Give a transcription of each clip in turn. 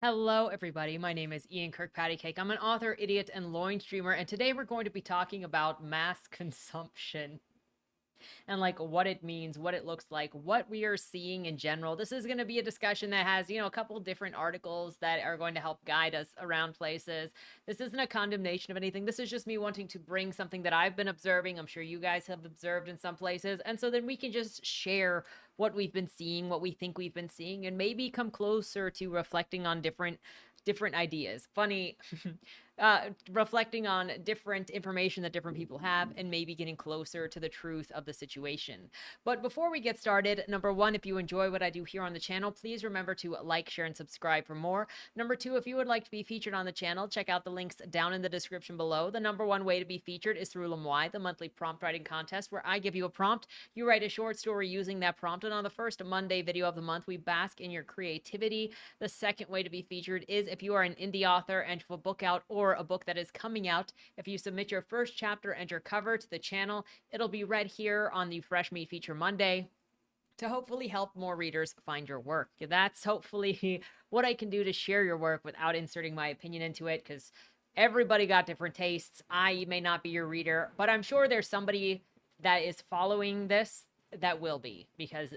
Hello, everybody. My name is Ian Kirkpatrick. I'm an author, idiot, and loin streamer, and today we're going to be talking about mass consumption and like what it means, what it looks like, what we are seeing in general. This is going to be a discussion that has, a couple different articles that are going to help guide us around places. This isn't a condemnation of anything. This is just me wanting to bring something that I've been observing. I'm sure you guys have observed in some places. And so then we can just share what we've been seeing, what we think we've been seeing, and maybe come closer to reflecting on different ideas. Funny, reflecting on different information that different people have and maybe getting closer to the truth of the situation. But before we get started, number one, if you enjoy what I do here on the channel, please remember to like, share, and subscribe for more. Number two, if you would like to be featured on the channel, check out the links down in the description below. The number one way to be featured is through Lemoy, the monthly prompt writing contest, where I give you a prompt. You write a short story using that prompt, and on the first Monday video of the month, we bask in your creativity. The second way to be featured is if you are an indie author and you have a book out or a book that is coming out. If you submit your first chapter and your cover to the channel, it'll be read here on the Fresh Meat Feature Monday to hopefully help more readers find your work. That's hopefully what I can do to share your work without inserting my opinion into it, because everybody got different tastes. I may not be your reader, but I'm sure there's somebody that is following this that will be, because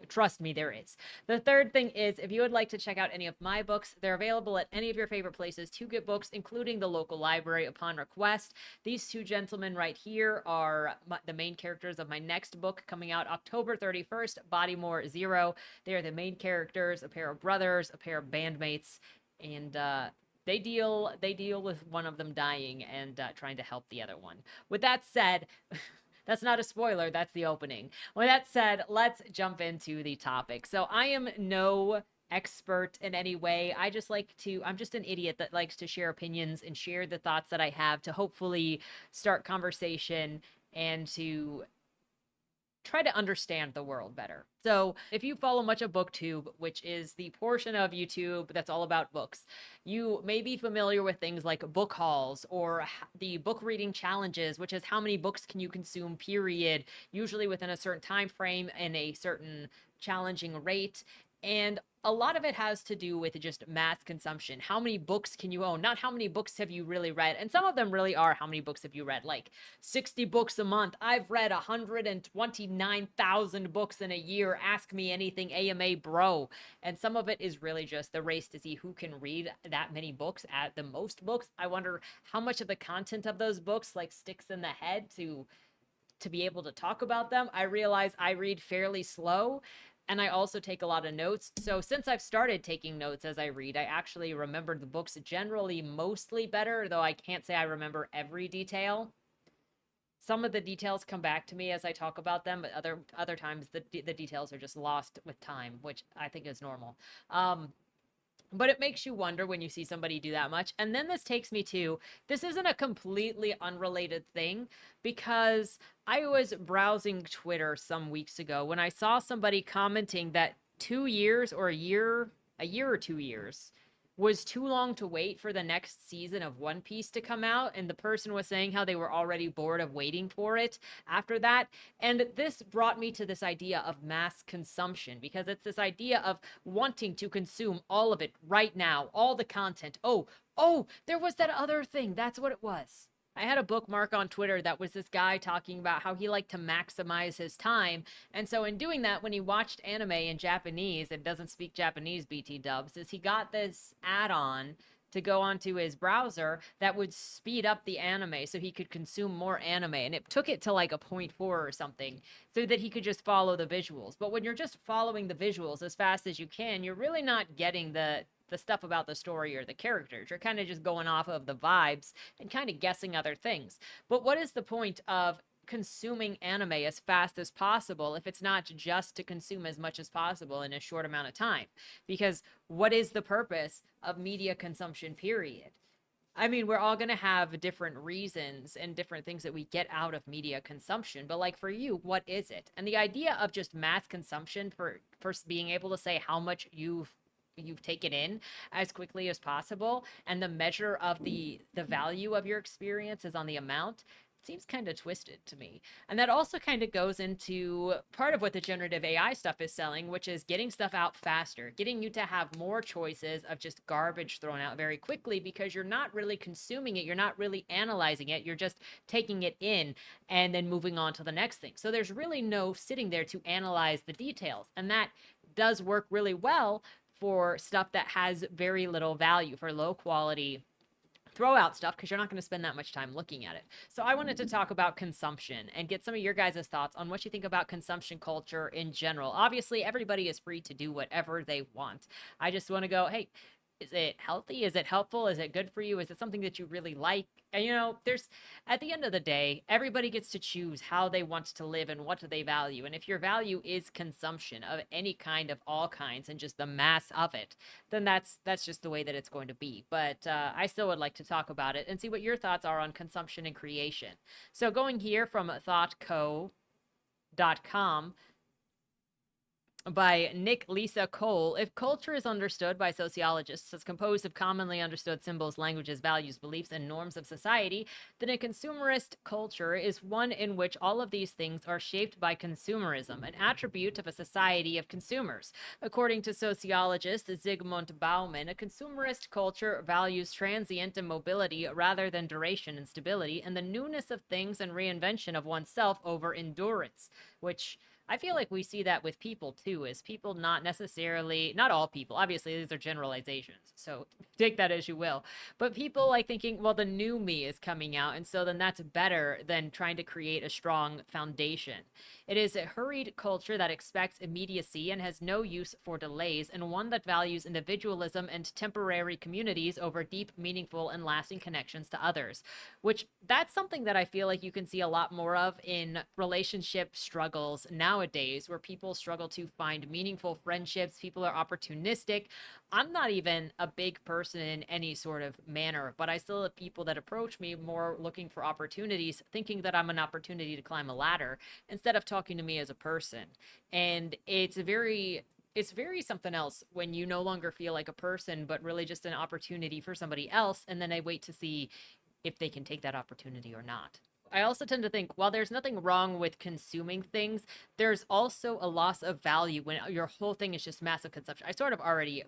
trust me, there is. The third thing is, if you would like to check out any of my books, they're available at any of your favorite places to get books, including the local library upon request. These two gentlemen right here are the main characters of my next book coming out October 31st, Bodymore Zero. They are the main characters, a pair of brothers, a pair of bandmates, and they deal with one of them dying and trying to help the other one. With that said, that's not a spoiler, that's the opening. With that said, let's jump into the topic. So I am no expert in any way. I'm just an idiot that likes to share opinions and share the thoughts that I have to hopefully start conversation and to try to understand the world better. So if you follow much of BookTube, which is the portion of YouTube that's all about books, you may be familiar with things like book hauls or the book reading challenges, which is how many books can you consume, period, usually within a certain time frame and a certain challenging rate. And a lot of it has to do with just mass consumption. How many books can you own? Not how many books have you really read. And some of them really are how many books have you read? Like 60 books a month. I've read 129,000 books in a year. Ask me anything, AMA bro. And some of it is really just the race to see who can read that many books at the most books. I wonder how much of the content of those books like sticks in the head to be able to talk about them. I realize I read fairly slow, and I also take a lot of notes. So since I've started taking notes as I read, I actually remember the books generally mostly better, though I can't say I remember every detail. Some of the details come back to me as I talk about them, but other times the details are just lost with time, which I think is normal. But it makes you wonder when you see somebody do that much. And then this takes me to, this isn't a completely unrelated thing, because I was browsing Twitter some weeks ago when I saw somebody commenting that 2 years or a year or 2 years was too long to wait for the next season of One Piece to come out. And the person was saying how they were already bored of waiting for it after that. And this brought me to this idea of mass consumption, because it's this idea of wanting to consume all of it right now, all the content. Oh, there was that other thing. That's what it was. I had a bookmark on Twitter that was this guy talking about how he liked to maximize his time. And so in doing that, when he watched anime in Japanese and doesn't speak Japanese, BT dubs, is he got this add-on to go onto his browser that would speed up the anime so he could consume more anime. And it took it to like a 0.4 or something so that he could just follow the visuals. But when you're just following the visuals as fast as you can, you're really not getting the stuff about the story or the characters. You're kind of just going off of the vibes and kind of guessing other things. But what is the point of consuming anime as fast as possible if it's not just to consume as much as possible in a short amount of time? Because what is the purpose of media consumption, period? I mean, we're all going to have different reasons and different things that we get out of media consumption. But like for you, what is it? And the idea of just mass consumption for being able to say how much you've taken in as quickly as possible, and the measure of the value of your experience is on the amount, seems kind of twisted to me. And that also kind of goes into part of what the generative AI stuff is selling, which is getting stuff out faster, getting you to have more choices of just garbage thrown out very quickly because you're not really consuming it. You're not really analyzing it. You're just taking it in and then moving on to the next thing. So there's really no sitting there to analyze the details. And that does work really well for stuff that has very little value, for low quality throw out stuff, because you're not going to spend that much time looking at it. So I wanted to talk about consumption and get some of your guys' thoughts on what you think about consumption culture in general. Obviously, everybody is free to do whatever they want. I just want to go, hey, is it healthy? Is it helpful? Is it good for you? Is it something that you really like? And there's at the end of the day, everybody gets to choose how they want to live and what do they value. And if your value is consumption of any kind of all kinds and just the mass of it, then that's just the way that it's going to be. But I still would like to talk about it and see what your thoughts are on consumption and creation. So going here from thoughtco.com, by Nick Lisa Cole. If culture is understood by sociologists as composed of commonly understood symbols, languages, values, beliefs, and norms of society, then a consumerist culture is one in which all of these things are shaped by consumerism, an attribute of a society of consumers. According to sociologist Zygmunt Bauman, a consumerist culture values transient immobility rather than duration and stability, and the newness of things and reinvention of oneself over endurance, which I feel like we see that with people too, is people not necessarily, not all people, obviously these are generalizations, so take that as you will, but people like thinking, well, the new me is coming out, and so then that's better than trying to create a strong foundation. It is a hurried culture that expects immediacy and has no use for delays, and one that values individualism and temporary communities over deep, meaningful, and lasting connections to others, which that's something that I feel like you can see a lot more of in relationship struggles nowadays, where people struggle to find meaningful friendships. People are opportunistic. I'm not even a big person in any sort of manner, but I still have people that approach me more looking for opportunities, thinking that I'm an opportunity to climb a ladder instead of talking to me as a person. And it's very something else when you no longer feel like a person, but really just an opportunity for somebody else. And then I wait to see if they can take that opportunity or not. I also tend to think while there's nothing wrong with consuming things, there's also a loss of value when your whole thing is just massive consumption. I sort of already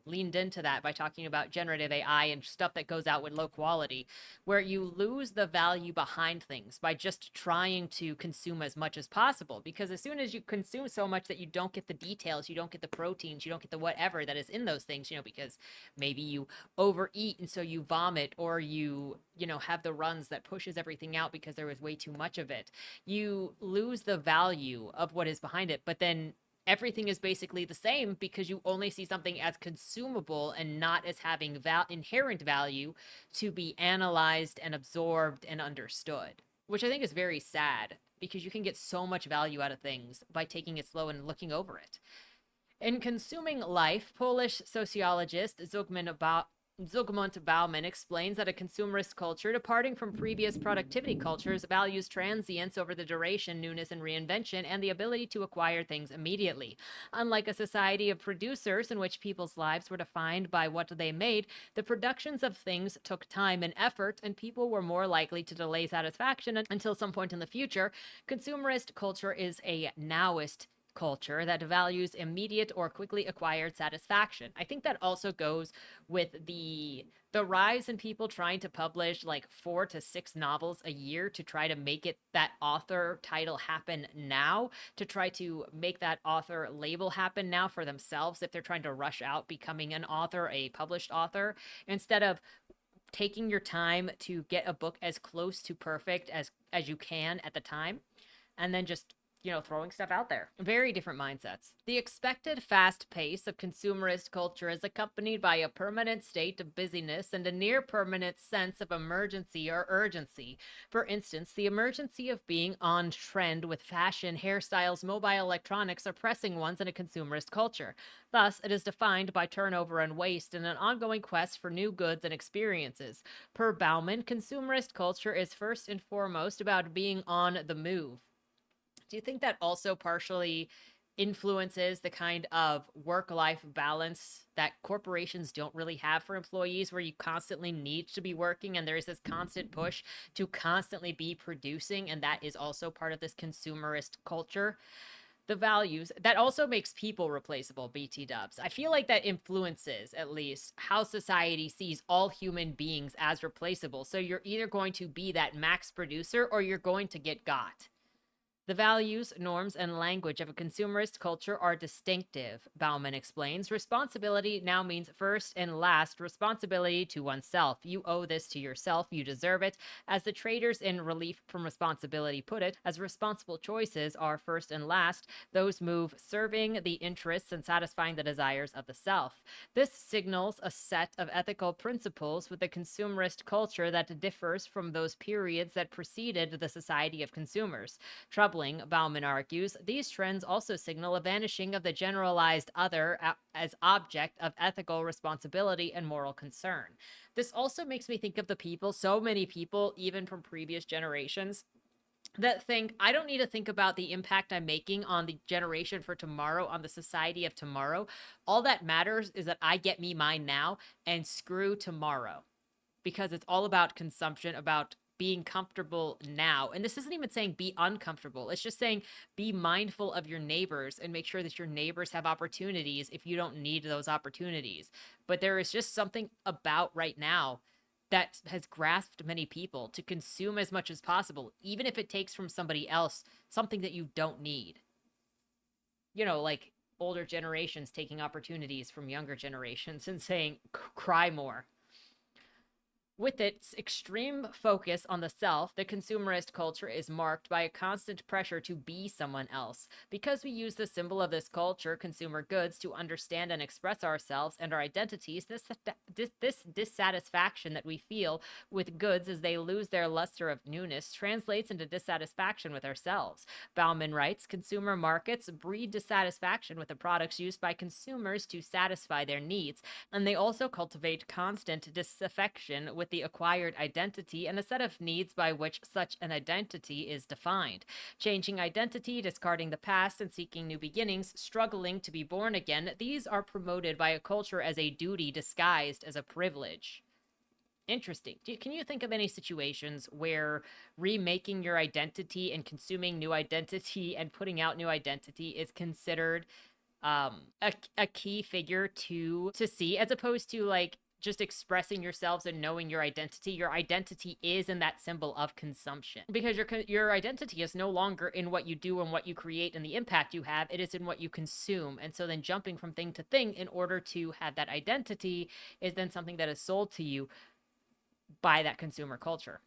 leaned into that by talking about generative AI and stuff that goes out with low quality, where you lose the value behind things by just trying to consume as much as possible. Because as soon as you consume so much that you don't get the details, you don't get the proteins, you don't get the whatever that is in those things, because maybe you overeat and so you vomit, or you have the runs that pushes everything out because there was way too much of it. You lose the value of what is behind it, but then everything is basically the same because you only see something as consumable and not as having inherent value to be analyzed and absorbed and understood, which I think is very sad because you can get so much value out of things by taking it slow and looking over it. In Consuming Life, Polish sociologist Zygmunt Bauman explains that a consumerist culture, departing from previous productivity cultures, values transience over the duration, newness, and reinvention, and the ability to acquire things immediately. Unlike a society of producers in which people's lives were defined by what they made, the productions of things took time and effort, and people were more likely to delay satisfaction until some point in the future. Consumerist culture is a nowist culture that values immediate or quickly acquired satisfaction. I think that also goes with the rise in people trying to publish like 4 to 6 novels a year to try to make it that author title happen now, to try to make that author label happen now for themselves if they're trying to rush out becoming an author, a published author, instead of taking your time to get a book as close to perfect as you can at the time, and then just throwing stuff out there. Very different mindsets. The expected fast pace of consumerist culture is accompanied by a permanent state of busyness and a near permanent sense of emergency or urgency. For instance, the emergency of being on trend with fashion, hairstyles, mobile electronics are pressing ones in a consumerist culture. Thus, it is defined by turnover and waste and an ongoing quest for new goods and experiences. Per Bauman, consumerist culture is first and foremost about being on the move. Do you think that also partially influences the kind of work-life balance that corporations don't really have for employees, where you constantly need to be working and there's this constant push to constantly be producing, and that is also part of this consumerist culture. The values that also makes people replaceable, BT dubs. I feel like that influences at least how society sees all human beings as replaceable. So you're either going to be that max producer or you're going to get got. The values, norms, and language of a consumerist culture are distinctive, Bauman explains. Responsibility now means first and last responsibility to oneself. You owe this to yourself. You deserve it. As the traders in Relief from Responsibility put it, as responsible choices are first and last, those move serving the interests and satisfying the desires of the self. This signals a set of ethical principles with a consumerist culture that differs from those periods that preceded the society of consumers. Troubling, Bauman argues, these trends also signal a vanishing of the generalized other as object of ethical responsibility and moral concern. This also makes me think of the people, so many people, even from previous generations, that think, I don't need to think about the impact I'm making on the generation for tomorrow, on the society of tomorrow. All that matters is that I get me mine now and screw tomorrow, because it's all about consumption, about being comfortable now. And this isn't even saying be uncomfortable. It's just saying be mindful of your neighbors and make sure that your neighbors have opportunities if you don't need those opportunities. But there is just something about right now that has grasped many people to consume as much as possible, even if it takes from somebody else something that you don't need. Like older generations taking opportunities from younger generations and saying, cry more. With its extreme focus on the self, the consumerist culture is marked by a constant pressure to be someone else. Because we use the symbol of this culture, consumer goods, to understand and express ourselves and our identities, this dissatisfaction that we feel with goods as they lose their luster of newness translates into dissatisfaction with ourselves. Bauman writes, consumer markets breed dissatisfaction with the products used by consumers to satisfy their needs, and they also cultivate constant disaffection with the acquired identity and a set of needs by which such an identity is defined. Changing identity, discarding the past, and seeking new beginnings, struggling to be born again, these are promoted by a culture as a duty disguised as a privilege. Interesting. Can you think of any situations where remaking your identity and consuming new identity and putting out new identity is considered a key figure to see, as opposed to like just expressing yourselves and knowing your identity? Your identity is in that symbol of consumption, because your identity is no longer in what you do and what you create and the impact you have. It is in what you consume. And so then jumping from thing to thing in order to have that identity is then something that is sold to you by that consumer culture.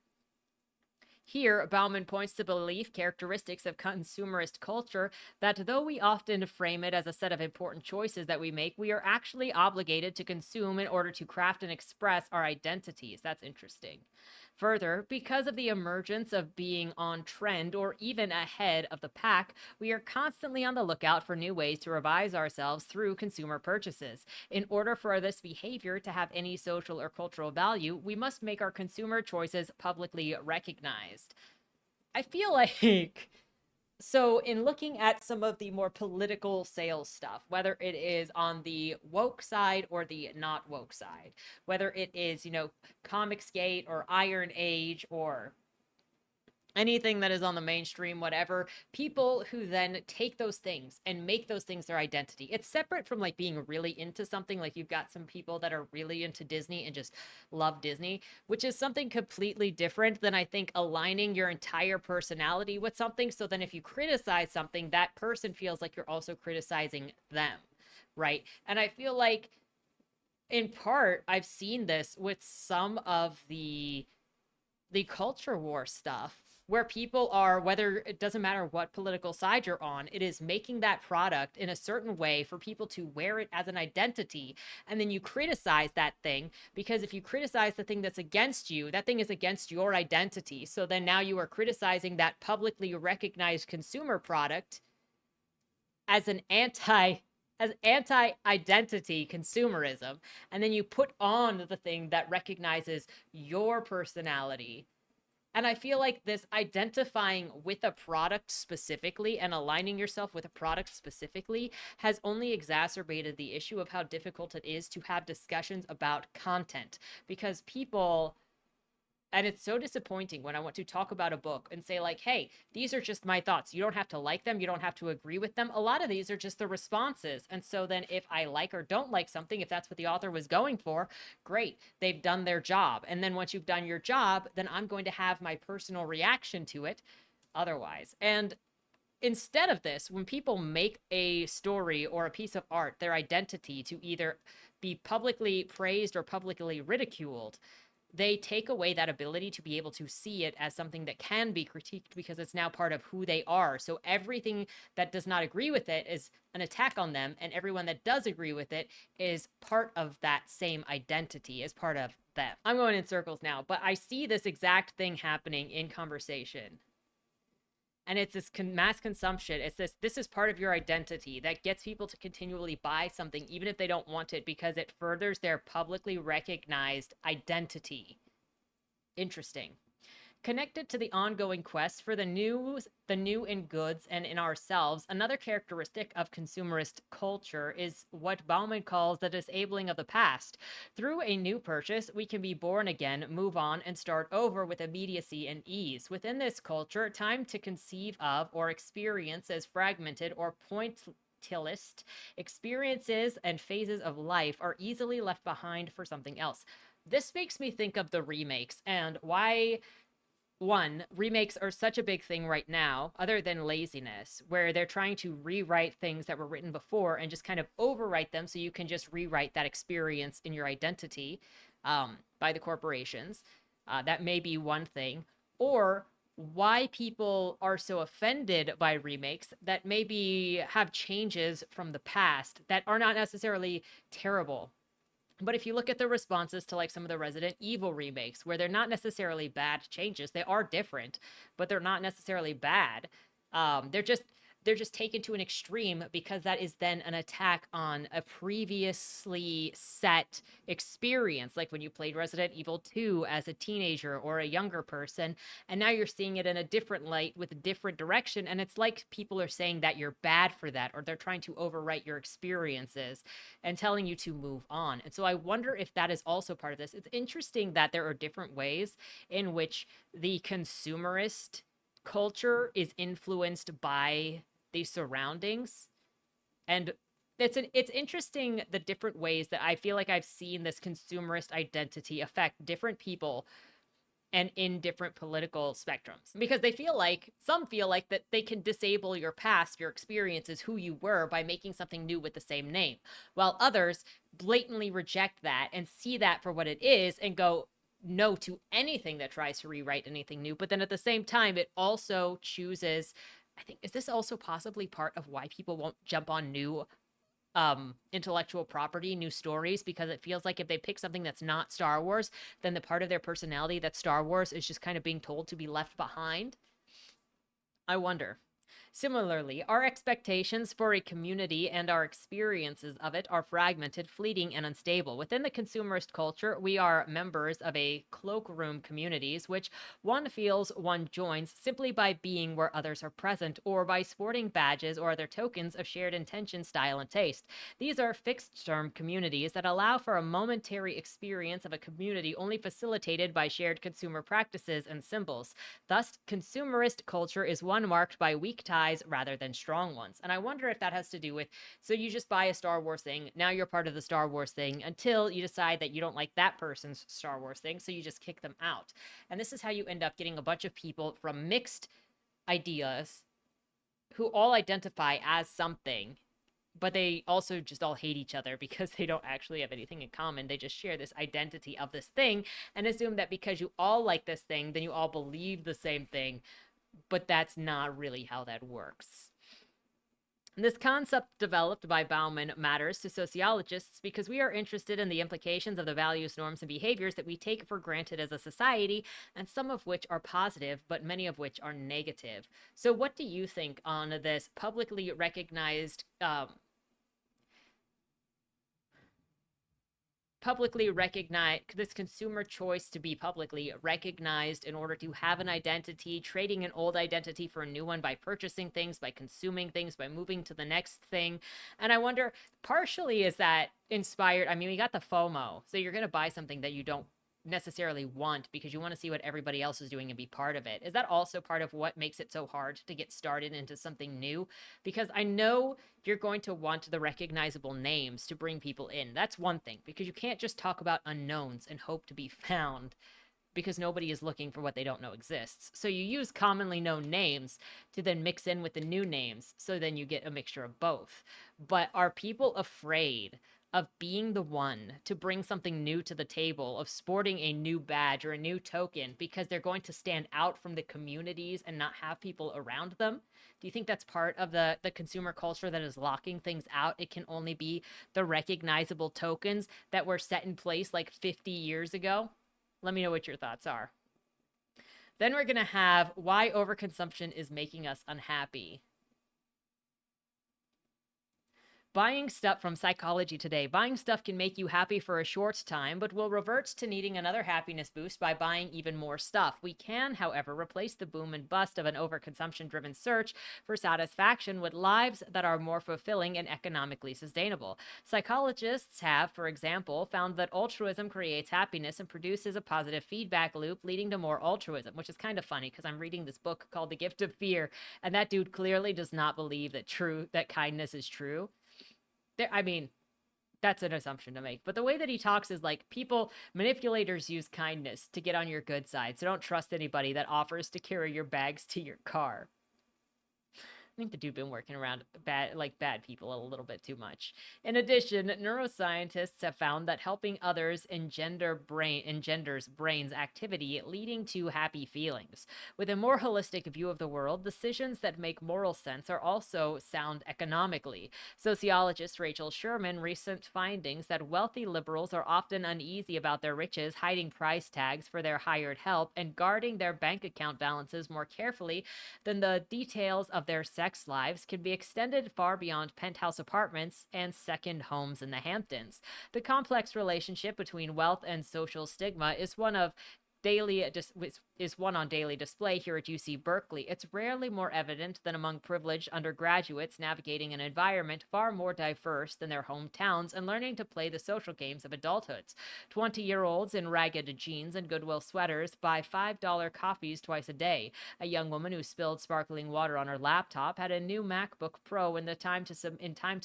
Here, Bauman points to belief characteristics of consumerist culture that though we often frame it as a set of important choices that we make, we are actually obligated to consume in order to craft and express our identities. That's interesting. Further, because of the emergence of being on trend or even ahead of the pack, we are constantly on the lookout for new ways to revise ourselves through consumer purchases. In order for this behavior to have any social or cultural value, we must make our consumer choices publicly recognized. I feel like so in looking at some of the more political sales stuff, whether it is on the woke side or the not woke side, whether it is, Comicsgate or Iron Age or anything that is on the mainstream, whatever, people who then take those things and make those things their identity. It's separate from like being really into something. Like you've got some people that are really into Disney and just love Disney, which is something completely different than, I think, aligning your entire personality with something. So then if you criticize something, that person feels like you're also criticizing them, right? And I feel like in part I've seen this with some of the culture war stuff, where people are, whether it doesn't matter what political side you're on, it is making that product in a certain way for people to wear it as an identity. And then you criticize that thing, because if you criticize the thing that's against you, that thing is against your identity. So then now you are criticizing that publicly recognized consumer product as an anti-identity consumerism, and then you put on the thing that recognizes your personality And I feel like this identifying with a product specifically and aligning yourself with a product specifically has only exacerbated the issue of how difficult it is to have discussions about content, because people, and it's so disappointing when I want to talk about a book and say, like, hey, these are just my thoughts. You don't have to like them. You don't have to agree with them. A lot of these are just the responses. And so then if I like or don't like something, if that's what the author was going for, great. They've done their job. And then once you've done your job, then I'm going to have my personal reaction to it otherwise. And instead of this, when people make a story or a piece of art their identity to either be publicly praised or publicly ridiculed, they take away that ability to be able to see it as something that can be critiqued because it's now part of who they are. So everything that does not agree with it is an attack on them, and everyone that does agree with it is part of that same identity, is part of them. I'm going in circles now, but I see this exact thing happening in conversation. And it's this mass consumption. It's this is part of your identity that gets people to continually buy something even if they don't want it, because it furthers their publicly recognized identity. Interesting. Connected to the ongoing quest for the new in goods and in ourselves, another characteristic of consumerist culture is what Bauman calls the disabling of the past. Through a new purchase, we can be born again, move on, and start over with immediacy and ease. Within this culture, time to conceive of or experience as fragmented or pointillist experiences and phases of life are easily left behind for something else. This makes me think of the remakes and why one, remakes are such a big thing right now, other than laziness, where they're trying to rewrite things that were written before and just kind of overwrite them so you can just rewrite that experience in your identity by the corporations. That may be one thing. Or why people are so offended by remakes that maybe have changes from the past that are not necessarily terrible. But if you look at the responses to like some of the Resident Evil remakes, where they're not necessarily bad changes, they are different, but they're not necessarily bad. They're just taken to an extreme because that is then an attack on a previously set experience, like when you played Resident Evil 2 as a teenager or a younger person, and now you're seeing it in a different light with a different direction, and it's like people are saying that you're bad for that, or they're trying to overwrite your experiences and telling you to move on. And so I wonder if that is also part of this. It's interesting that there are different ways in which the consumerist culture is influenced by the surroundings, and it's interesting the different ways that I feel like I've seen this consumerist identity affect different people and in different political spectrums, because some feel like that they can disable your past, your experiences, who you were, by making something new with the same name, while others blatantly reject that and see that for what it is and go no to anything that tries to rewrite anything new. But then at the same time, it also chooses, I think, is this also possibly part of why people won't jump on new intellectual property, new stories, because it feels like if they pick something that's not Star Wars, then the part of their personality that's Star Wars is just kind of being told to be left behind. I wonder. Similarly, our expectations for a community and our experiences of it are fragmented, fleeting, and unstable. Within the consumerist culture, we are members of a cloakroom communities, which one feels one joins simply by being where others are present, or by sporting badges or other tokens of shared intention, style, and taste. These are fixed-term communities that allow for a momentary experience of a community only facilitated by shared consumer practices and symbols. Thus, consumerist culture is one marked by weak ties rather than strong ones. And I wonder if that has to do with, so you just buy a Star Wars thing, now you're part of the Star Wars thing until you decide that you don't like that person's Star Wars thing, so you just kick them out. And this is how you end up getting a bunch of people from mixed ideas who all identify as something, but they also just all hate each other because they don't actually have anything in common. They just share this identity of this thing and assume that because you all like this thing, then you all believe the same thing. But that's not really how that works. This concept developed by Bauman matters to sociologists because we are interested in the implications of the values, norms, and behaviors that we take for granted as a society, and some of which are positive, but many of which are negative. So what do you think on this publicly recognized publicly recognize this consumer choice to be publicly recognized in order to have an identity, trading an old identity for a new one by purchasing things, by consuming things, by moving to the next thing. And I wonder, partially is that inspired? I mean, we got the FOMO. So you're going to buy something that you don't necessarily want because you want to see what everybody else is doing and be part of it. Is that also part of what makes it so hard to get started into something new? Because I know you're going to want the recognizable names to bring people in. That's one thing, because you can't just talk about unknowns and hope to be found because nobody is looking for what they don't know exists. So you use commonly known names to then mix in with the new names. So then you get a mixture of both. But are people afraid of being the one to bring something new to the table, of sporting a new badge or a new token because they're going to stand out from the communities and not have people around them? Do you think that's part of the consumer culture that is locking things out? It can only be the recognizable tokens that were set in place like 50 years ago? Let me know what your thoughts are. Then we're going to have why overconsumption is making us unhappy. Buying stuff from Psychology Today. Buying stuff can make you happy for a short time, but will revert to needing another happiness boost by buying even more stuff. We can, however, replace the boom and bust of an overconsumption driven search for satisfaction with lives that are more fulfilling and economically sustainable. Psychologists have, for example, found that altruism creates happiness and produces a positive feedback loop, leading to more altruism, which is kind of funny because I'm reading this book called The Gift of Fear, and that dude clearly does not believe that kindness is true. I mean, that's an assumption to make. But the way that he talks is like people, manipulators use kindness to get on your good side. So don't trust anybody that offers to carry your bags to your car. I think the dude been working around bad people a little bit too much. In addition, neuroscientists have found that helping others engenders brain's activity, leading to happy feelings. With a more holistic view of the world, decisions that make moral sense are also sound economically. Sociologist Rachel Sherman recent findings that wealthy liberals are often uneasy about their riches, hiding price tags for their hired help, and guarding their bank account balances more carefully than the details of their sex lives can be extended far beyond penthouse apartments and second homes in the Hamptons. The complex relationship between wealth and social stigma is one of daily is one on daily display here at UC Berkeley. It's rarely more evident than among privileged undergraduates navigating an environment far more diverse than their hometowns and learning to play the social games of adulthood. 20-year-olds in ragged jeans and Goodwill sweaters buy $5 coffees twice a day. A young woman who spilled sparkling water on her laptop had a new MacBook Pro in time to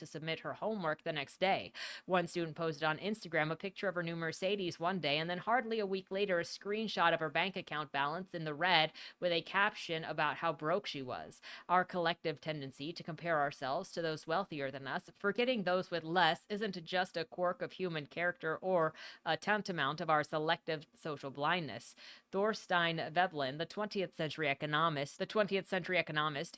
submit her homework the next day. One student posted on Instagram a picture of her new Mercedes one day, and then hardly a week later a screenshot of her bank account balance in the red with a caption about how broke she was. Our collective tendency to compare ourselves to those wealthier than us, forgetting those with less, isn't just a quirk of human character or a tantamount of our selective social blindness. Thorstein Veblen, the 20th century economist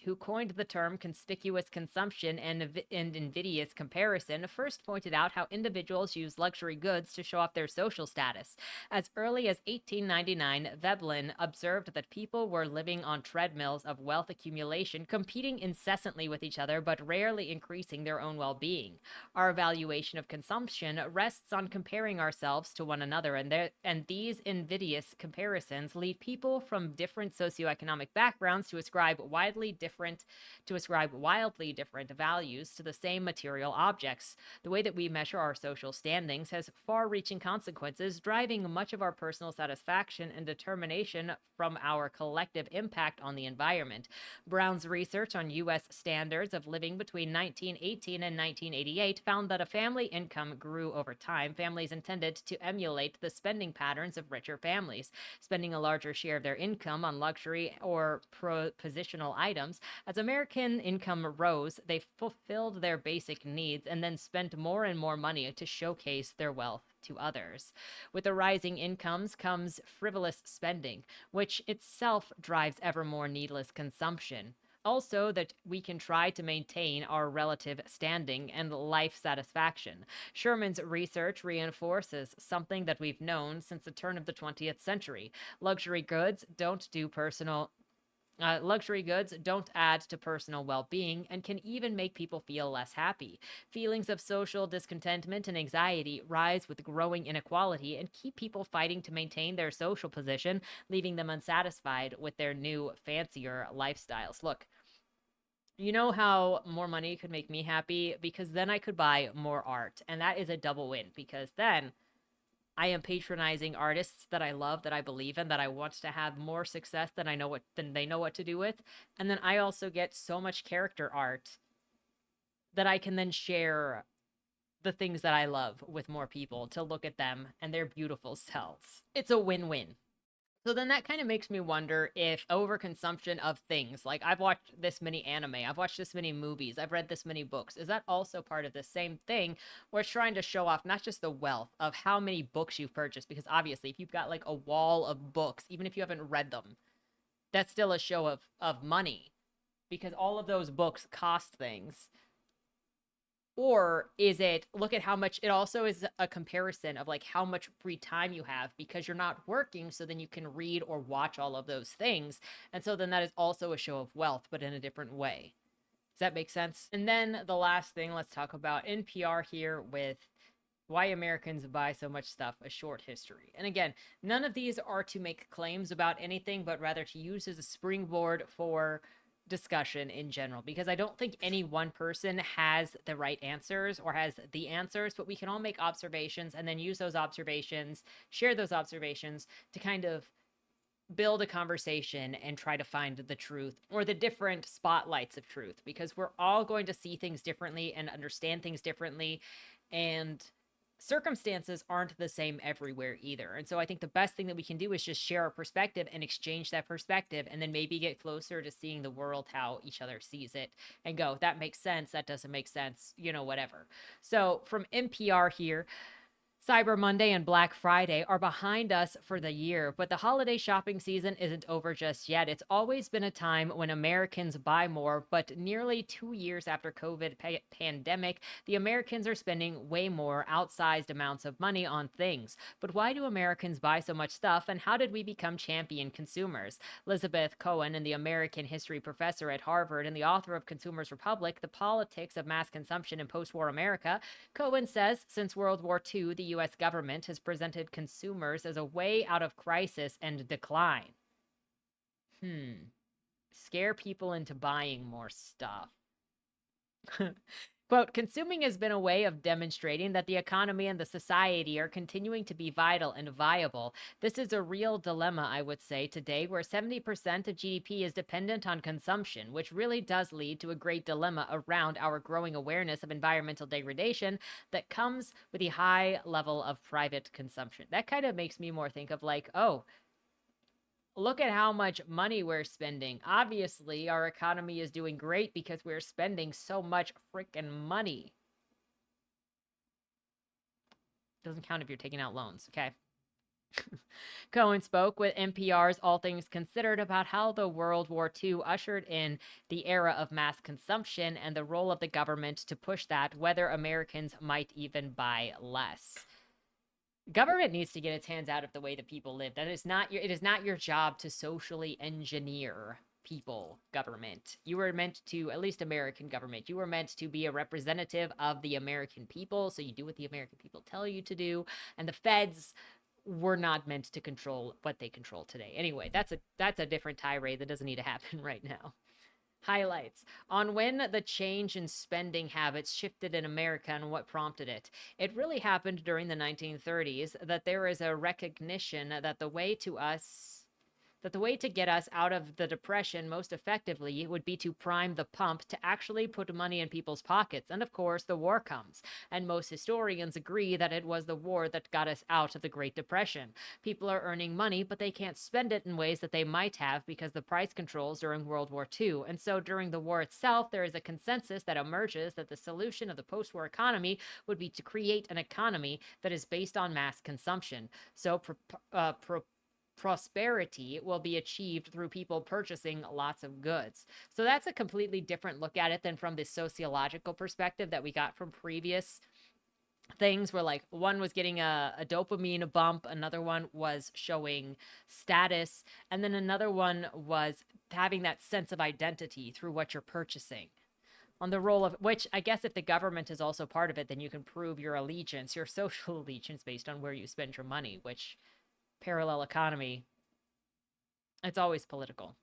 who coined the term conspicuous consumption and invidious comparison, first pointed out how individuals use luxury goods to show off their social status. As early as 1899, Veblen observed that people were living on treadmills of wealth accumulation, competing incessantly with each other but rarely increasing their own well-being. Our evaluation of consumption rests on comparing ourselves to one another, and these invidious comparisons lead people from different socioeconomic backgrounds to ascribe wildly different values to the same material objects. The way that we measure our social standings has far-reaching consequences, driving much of our personal satisfaction and determination from our collective impact on the environment. Brown's research on U.S. standards of living between 1918 and 1988 found that a family income grew over time. Families intended to emulate the spending patterns of richer families, spending a larger share of their income on luxury or positional items. As American income rose, they fulfilled their basic needs and then spent more and more money to showcase their wealth to others. With the rising incomes comes frivolous spending, which itself drives ever more needless consumption. Also, that we can try to maintain our relative standing and life satisfaction. Sherman's research reinforces something that we've known since the turn of the 20th century. Luxury goods don't do personal Luxury goods don't add to personal well being and can even make people feel less happy. Feelings of social discontentment and anxiety rise with growing inequality and keep people fighting to maintain their social position, leaving them unsatisfied with their new, fancier lifestyles. Look, you know how more money could make me happy? Because then I could buy more art. And that is a double win because then I am patronizing artists that I love, that I believe in, that I want to have more success than they know what to do with. And then I also get so much character art that I can then share the things that I love with more people to look at them and their beautiful selves. It's a win-win. So then that kind of makes me wonder if overconsumption of things, like I've watched this many anime, I've watched this many movies, I've read this many books, is that also part of the same thing where it's trying to show off not just the wealth of how many books you've purchased? Because obviously, if you've got like a wall of books, even if you haven't read them, that's still a show of money because all of those books cost things. Or is it look at how much it also is a comparison of like how much free time you have because you're not working, so then you can read or watch all of those things. And so then that is also a show of wealth, but in a different way. Does that make sense? And then the last thing, let's talk about NPR here with why Americans buy so much stuff, a short history. And again, none of these are to make claims about anything, but rather to use as a springboard for discussion in general, because I don't think any one person has the right answers or has the answers, but we can all make observations and then use those observations, share those observations to kind of build a conversation and try to find the truth or the different spotlights of truth, because we're all going to see things differently and understand things differently. And circumstances aren't the same everywhere either. And so I think the best thing that we can do is just share our perspective and exchange that perspective and then maybe get closer to seeing the world how each other sees it and go, that makes sense, that doesn't make sense, whatever. So from NPR here, Cyber Monday and Black Friday are behind us for the year, but the holiday shopping season isn't over just yet. It's always been a time when Americans buy more, but nearly 2 years after COVID pandemic, the Americans are spending way more outsized amounts of money on things. But why do Americans buy so much stuff, and how did we become champion consumers? Elizabeth Cohen, and the American history professor at Harvard and the author of Consumers Republic, The Politics of Mass Consumption in Post-War America, Cohen says since World War II, the U.S. government has presented consumers as a way out of crisis and decline. Scare people into buying more stuff. Quote, consuming has been a way of demonstrating that the economy and the society are continuing to be vital and viable. This is a real dilemma, I would say, today, where 70% of GDP is dependent on consumption, which really does lead to a great dilemma around our growing awareness of environmental degradation that comes with the high level of private consumption. That kind of makes me more think of like, oh, look at how much money we're spending. Obviously, our economy is doing great because we're spending so much freaking money. Doesn't count if you're taking out loans, okay? Cohen spoke with NPR's All Things Considered about how the World War II ushered in the era of mass consumption and the role of the government to push that, whether Americans might even buy less. Government needs to get its hands out of the way that people live. It is not your job to socially engineer people. Government, you were meant to, at least American government, you were meant to be a representative of the American people, so you do what the American people tell you to do. And the feds were not meant to control what they control today. Anyway, that's a different tirade that doesn't need to happen right now. Highlights on when the change in spending habits shifted in America and what prompted it. It really happened during the 1930s that there is a recognition that the way to get us out of the depression most effectively would be to prime the pump to actually put money in people's pockets. And of course, the war comes. And most historians agree that it was the war that got us out of the Great Depression. People are earning money, but they can't spend it in ways that they might have because the price controls during World War II. And so during the war itself, there is a consensus that emerges that the solution of the post-war economy would be to create an economy that is based on mass consumption. So prosperity will be achieved through people purchasing lots of goods. So that's a completely different look at it than from the sociological perspective that we got from previous things where like one was getting a dopamine bump, another one was showing status, and then another one was having that sense of identity through what you're purchasing. On the role of which, I guess, if the government is also part of it, then you can prove your allegiance, your social allegiance, based on where you spend your money, which parallel economy, it's always political.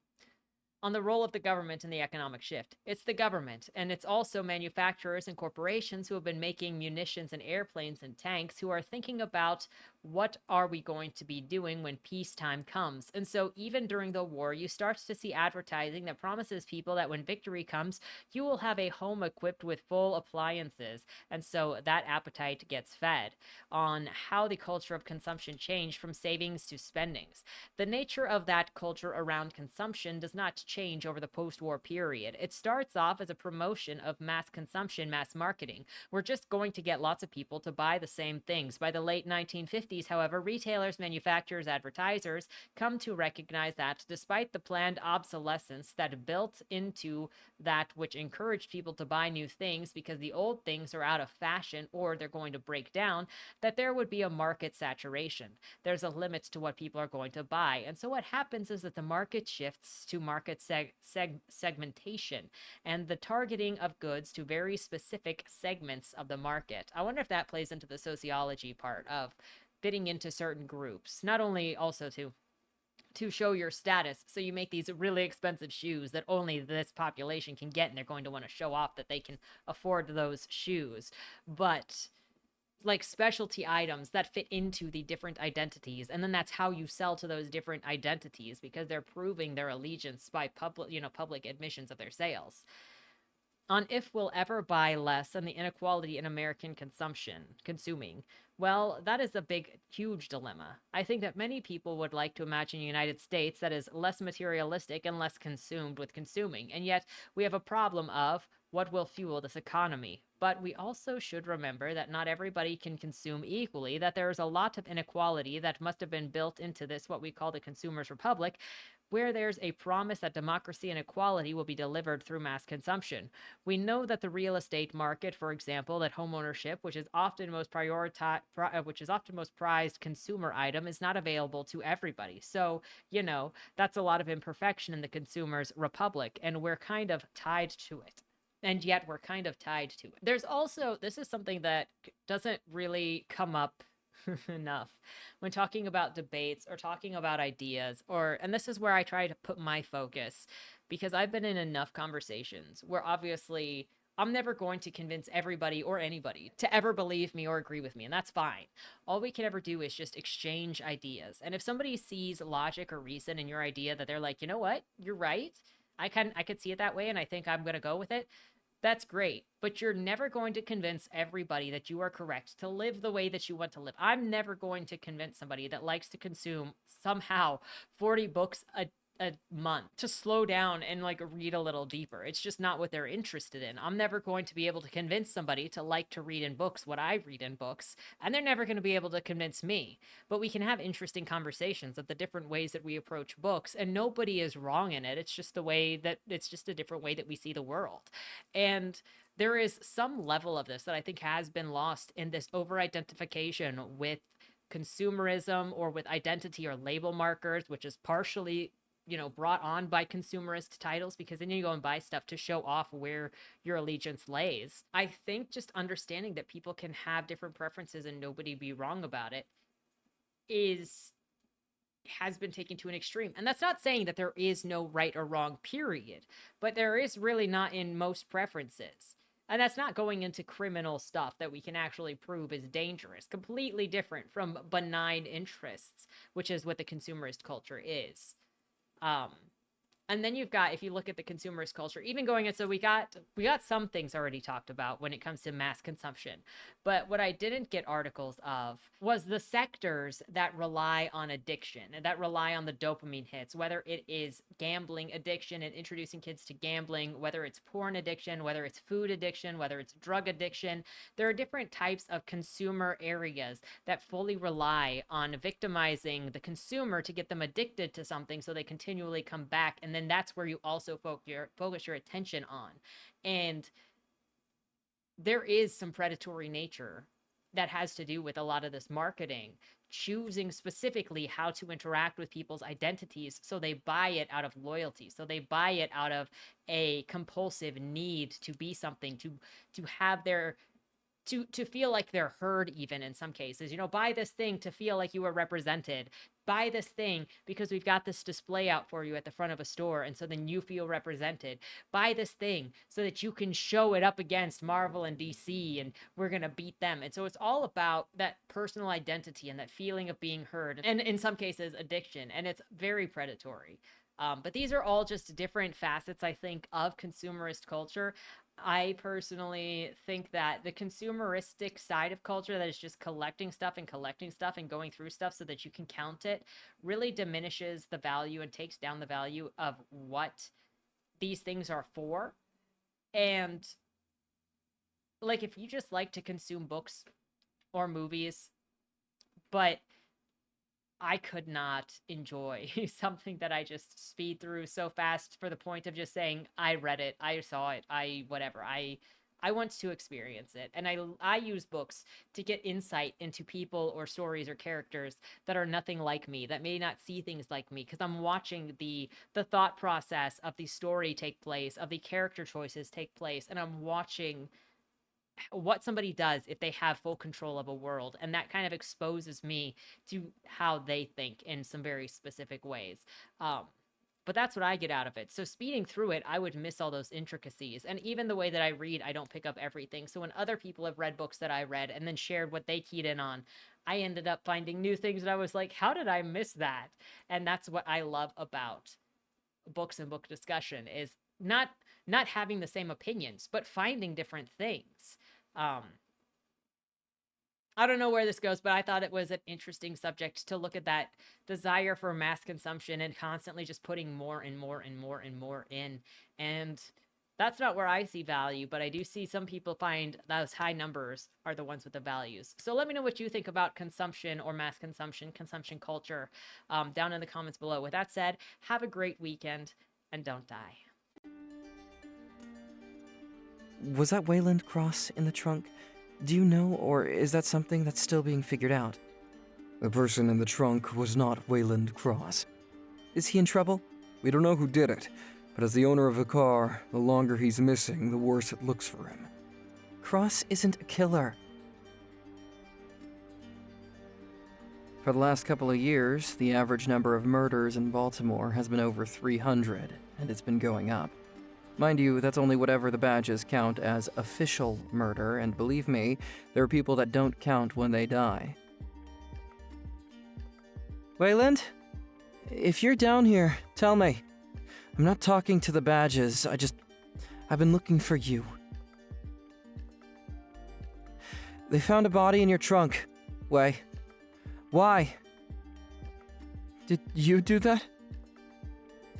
On the role of the government in the economic shift. It's the government, and it's also manufacturers and corporations who have been making munitions and airplanes and tanks who are thinking about what are we going to be doing when peacetime comes. And so even during the war, you start to see advertising that promises people that when victory comes, you will have a home equipped with full appliances. And so that appetite gets fed on how the culture of consumption changed from savings to spendings. The nature of that culture around consumption does not change over the post-war period. It starts off as a promotion of mass consumption, mass marketing. We're just going to get lots of people to buy the same things. By the late 1950s, however, retailers, manufacturers, advertisers come to recognize that despite the planned obsolescence that built into that which encouraged people to buy new things because the old things are out of fashion or they're going to break down, that there would be a market saturation. There's a limit to what people are going to buy. And so what happens is that the market shifts to market segmentation and the targeting of goods to very specific segments of the market. I wonder if that plays into the sociology part of fitting into certain groups, not only also to show your status. So you make these really expensive shoes that only this population can get, and they're going to want to show off that they can afford those shoes. But like specialty items that fit into the different identities, and then that's how you sell to those different identities because they're proving their allegiance by public admissions of their sales. On if we'll ever buy less and the inequality in American consuming, well, that is a big, huge dilemma. I think that many people would like to imagine a United States that is less materialistic and less consumed with consuming. And yet we have a problem of what will fuel this economy. But we also should remember that not everybody can consume equally, that there is a lot of inequality that must have been built into this, what we call the consumer's republic, where there's a promise that democracy and equality will be delivered through mass consumption. We know that the real estate market, for example, that home ownership, which is often most prized consumer item, is not available to everybody. So, that's a lot of imperfection in the consumer's republic, and we're kind of tied to it. And yet we're kind of tied to it. There's also, this is something that doesn't really come up enough when talking about debates or talking about ideas, and this is where I try to put my focus, because I've been in enough conversations where obviously I'm never going to convince everybody or anybody to ever believe me or agree with me, and that's fine. All we can ever do is just exchange ideas. And if somebody sees logic or reason in your idea that they're like, you know what, you're right, I could see it that way, and I think I'm going to go with it, that's great, but you're never going to convince everybody that you are correct to live the way that you want to live. I'm never going to convince somebody that likes to consume somehow 40 books a month to slow down and like read a little deeper. It's just not what they're interested in. I'm never going to be able to convince somebody to like to read in books what I read in books, and they're never going to be able to convince me. But we can have interesting conversations of the different ways that we approach books, and nobody is wrong in it. It's just a different way that we see the world. And there is some level of this that I think has been lost in this over identification with consumerism or with identity or label markers, which is partially brought on by consumerist titles, because then you go and buy stuff to show off where your allegiance lays. I think just understanding that people can have different preferences and nobody be wrong about it has been taken to an extreme. And that's not saying that there is no right or wrong, period, but there is really not in most preferences. And that's not going into criminal stuff that we can actually prove is dangerous, completely different from benign interests, which is what the consumerist culture is. Um, and then you've got, if you look at the consumerist culture, even going in, so we got some things already talked about when it comes to mass consumption. But what I didn't get articles of was the sectors that rely on addiction and that rely on the dopamine hits, whether it is gambling addiction and introducing kids to gambling, whether it's porn addiction, whether it's food addiction, whether it's drug addiction. There are different types of consumer areas that fully rely on victimizing the consumer to get them addicted to something so they continually come back. And then that's where you also focus your attention on. And there is some predatory nature that has to do with a lot of this marketing, choosing specifically how to interact with people's identities so they buy it out of loyalty, so they buy it out of a compulsive need to be something, to have their to feel like they're heard, even in some cases. Buy this thing to feel like you are represented. Buy this thing because we've got this display out for you at the front of a store, and so then you feel represented. Buy this thing so that you can show it up against Marvel and DC, and we're going to beat them. And so it's all about that personal identity and that feeling of being heard, and in some cases addiction, and it's very predatory. But these are all just different facets, I think, of consumerist culture. I personally think that the consumeristic side of culture, that is just collecting stuff and going through stuff so that you can count it, really diminishes the value and takes down the value of what these things are for. And like, if you just like to consume books or movies, but I could not enjoy something that I just speed through so fast for the point of just saying, I read it, I saw it, whatever. I want to experience it. And I use books to get insight into people or stories or characters that are nothing like me, that may not see things like me, because I'm watching the thought process of the story take place, of the character choices take place, and I'm watching what somebody does if they have full control of a world, and that kind of exposes me to how they think in some very specific ways. But that's what I get out of it. So speeding through it, I would miss all those intricacies. And even the way that I read, I don't pick up everything. So when other people have read books that I read and then shared what they keyed in on, I ended up finding new things that I was like, how did I miss that? And that's what I love about books and book discussion, is not having the same opinions, but finding different things. I don't know where this goes, but I thought it was an interesting subject to look at, that desire for mass consumption and constantly just putting more and more and more and more in. And that's not where I see value, but I do see some people find those high numbers are the ones with the values. So let me know what you think about consumption or mass consumption culture, down in the comments below. With that said, have a great weekend and don't die. Was that Wayland Cross in the trunk? Do you know, or is that something that's still being figured out? The person in the trunk was not Wayland Cross. Is he in trouble? We don't know who did it, but as the owner of the car, the longer he's missing, the worse it looks for him. Cross isn't a killer. For the last couple of years, the average number of murders in Baltimore has been over 300, and it's been going up. Mind you, that's only whatever the badges count as official murder, and believe me, there are people that don't count when they die. Wayland? If you're down here, tell me. I'm not talking to the badges, I've been looking for you. They found a body in your trunk. Way. Why? Did you do that?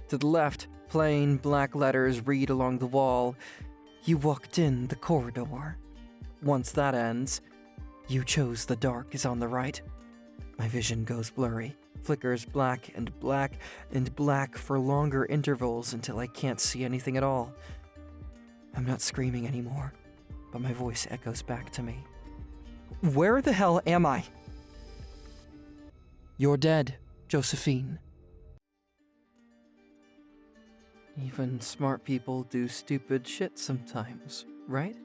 To the left. Plain black letters read along the wall. You walked in the corridor. Once that ends, you chose the dark is on the right. My vision goes blurry, flickers black and black and black for longer intervals until I can't see anything at all. I'm not screaming anymore, but my voice echoes back to me. Where the hell am I? You're dead, Josephine. Even smart people do stupid shit sometimes, right?